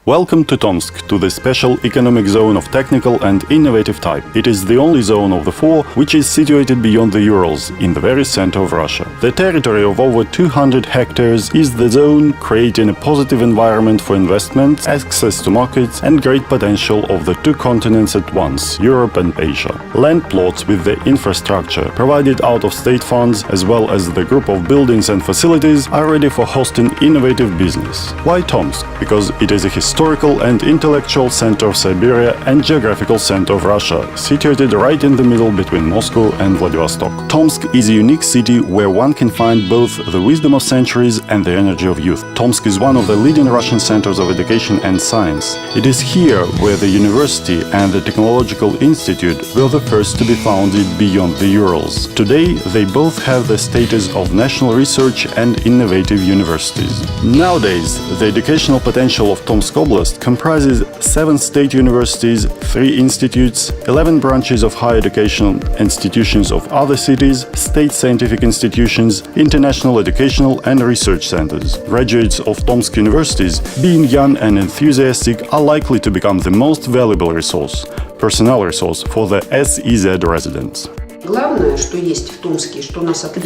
Welcome to Tomsk, to the special economic zone of technical and innovative type. It is the only zone of the four which is situated beyond the Urals, in the very center of Russia. The territory of over 200 hectares is the zone creating a positive environment for investments, access to markets and great potential of the two continents at once, Europe and Asia. Land plots with the infrastructure provided out of state funds as well as the group of buildings and facilities are ready for hosting innovative business. Why Tomsk? Because it is a historical and intellectual center of Siberia and geographical center of Russia, situated right in the middle between Moscow and Vladivostok. Tomsk is a unique city where one can find both the wisdom of centuries and the energy of youth. Tomsk is one of the leading Russian centers of education and science. It is here where the university and the technological institute were the first to be founded beyond the Urals. Today, they both have the status of national research and innovative universities. Nowadays, the educational potential of Tomsk Oblast comprises 7 state universities, 3 institutes, 11 branches of higher educational institutions of other cities, state scientific institutions, international educational and research centers. Graduates of Tomsk universities, being young and enthusiastic, are likely to become the most valuable resource, personnel resource for the SEZ residents. The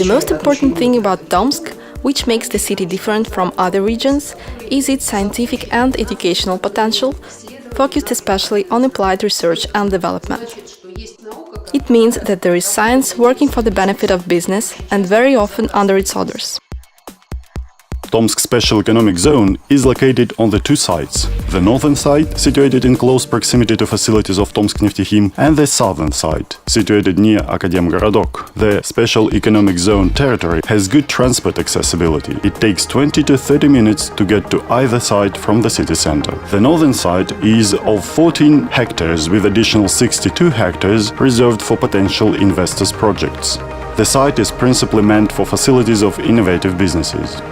most important thing about Tomsk, which makes the city different from other regions, is its scientific and educational potential, focused especially on applied research and development. It means that there is science working for the benefit of business and very often under its orders. Tomsk Special Economic Zone is located on the two sides. The northern side, situated in close proximity to facilities of Tomsk-Neftekhim, and the southern side, situated near Akademgorodok. The Special Economic Zone territory has good transport accessibility. It takes 20 to 30 minutes to get to either side from the city center. The northern side is of 14 hectares with additional 62 hectares reserved for potential investors' projects. The site is principally meant for facilities of innovative businesses.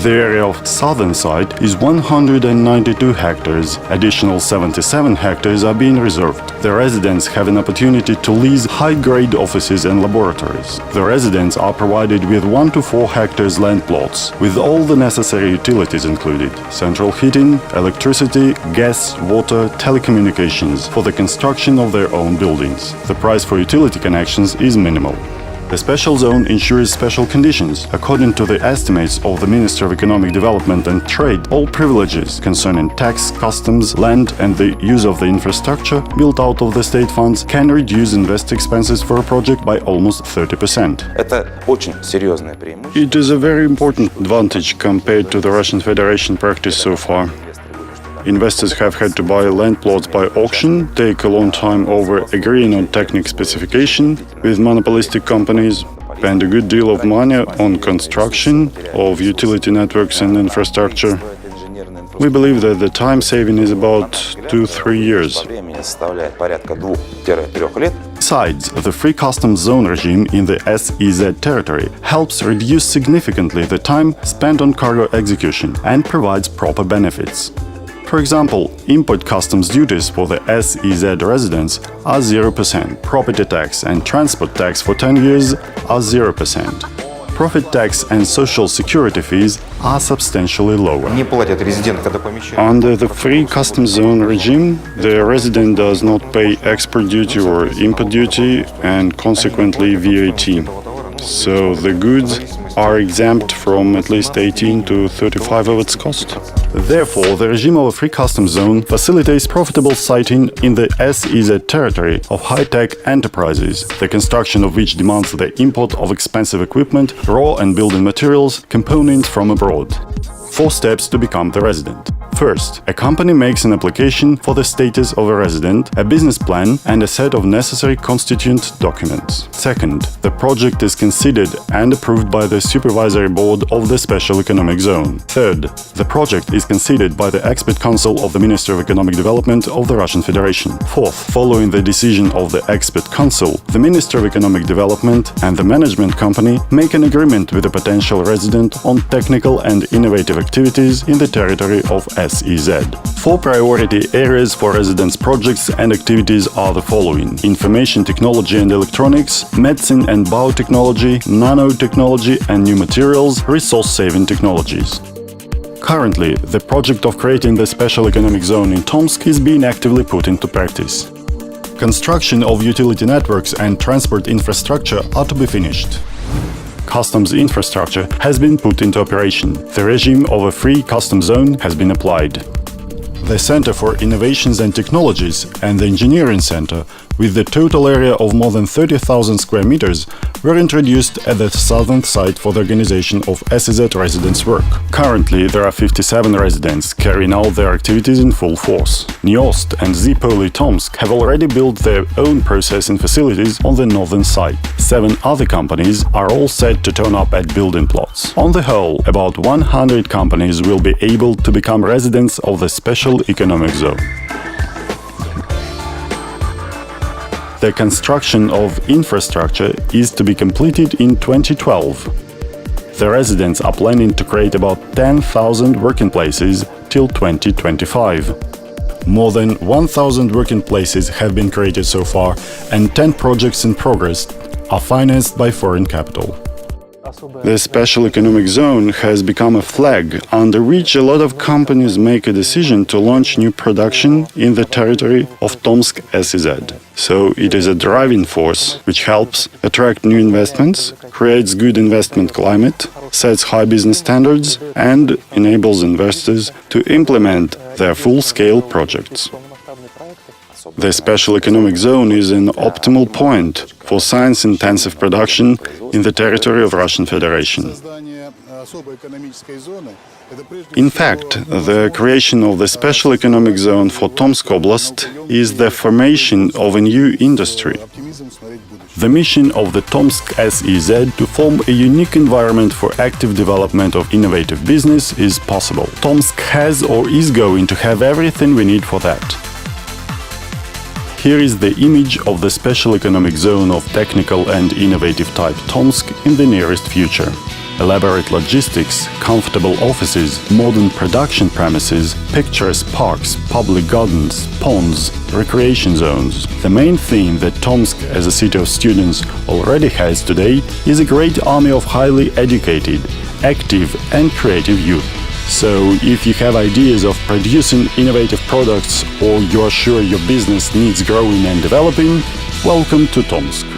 The area of southern side is 192 hectares. Additional 77 hectares are being reserved. The residents have an opportunity to lease high-grade offices and laboratories. The residents are provided with 1 to 4 hectares land plots, with all the necessary utilities included: central heating, electricity, gas, water, telecommunications, for the construction of their own buildings. The price for utility connections is minimal. The special zone ensures special conditions. According to the estimates of the Ministry of Economic Development and Trade, all privileges concerning tax, customs, land and the use of the infrastructure built out of the state funds can reduce investor expenses for a project by almost 30%. It is a very important advantage compared to the Russian Federation practice so far. Investors have had to buy land plots by auction, take a long time over agreeing on technical specification with monopolistic companies, spend a good deal of money on construction of utility networks and infrastructure. We believe that the time saving is about 2-3 years. Besides, the free customs zone regime in the SEZ territory helps reduce significantly the time spent on cargo execution and provides proper benefits. For example, import customs duties for the SEZ residents are 0%, property tax and transport tax for 10 years are 0%. Profit tax and social security fees are substantially lower. Under the free customs zone regime, the resident does not pay export duty or import duty and consequently VAT. So the goods are exempt from at least 18 to 35 of its cost. Therefore, the regime of a free customs zone facilitates profitable siting in the SEZ territory of high-tech enterprises, the construction of which demands the import of expensive equipment, raw and building materials, components from abroad. 4 steps to become the resident. First, a company makes an application for the status of a resident, a business plan and a set of necessary constituent documents. Second, the project is considered and approved by the supervisory board of the Special Economic Zone. Third, the project is considered by the Expert Council of the Ministry of Economic Development of the Russian Federation. Fourth, following the decision of the Expert Council, the Ministry of Economic Development and the management company make an agreement with the potential resident on technical and innovative activities in the territory of SEZ. 4 priority areas for residents' projects and activities are the following: information technology and electronics, medicine and biotechnology, nanotechnology and new materials, resource-saving technologies. Currently, the project of creating the special economic zone in Tomsk is being actively put into practice. Construction of utility networks and transport infrastructure are to be finished. Customs infrastructure has been put into operation. The regime of a free customs zone has been applied. The Center for Innovations and Technologies and the Engineering Center, with the total area of more than 30,000 square meters, were introduced at the southern site for the organization of SEZ residents' work. Currently, there are 57 residents carrying out their activities in full force. Niost and Zpoly Tomsk have already built their own processing facilities on the northern side. 7 other companies are all set to turn up at building plots. On the whole, about 100 companies will be able to become residents of the special economic zone. The construction of infrastructure is to be completed in 2012. The residents are planning to create about 10,000 working places till 2025. More than 1,000 working places have been created so far, and 10 projects in progress are financed by foreign capital. The special economic zone has become a flag under which a lot of companies make a decision to launch new production in the territory of Tomsk SEZ. So it is a driving force which helps attract new investments, creates good investment climate, sets high business standards, and enables investors to implement their full-scale projects. The special economic zone is an optimal point for science-intensive production in the territory of Russian Federation. In fact, the creation of the special economic zone for Tomsk Oblast is the formation of a new industry. The mission of the Tomsk SEZ to form a unique environment for active development of innovative business is possible. Tomsk has or is going to have everything we need for that. Here is the image of the special economic zone of technical and innovative type Tomsk in the nearest future. Elaborate logistics, comfortable offices, modern production premises, picturesque parks, public gardens, ponds, recreation zones. The main thing that Tomsk as a city of students already has today is a great army of highly educated, active and creative youth. So, if you have ideas of producing innovative products or you are sure your business needs growing and developing, welcome to Tomsk.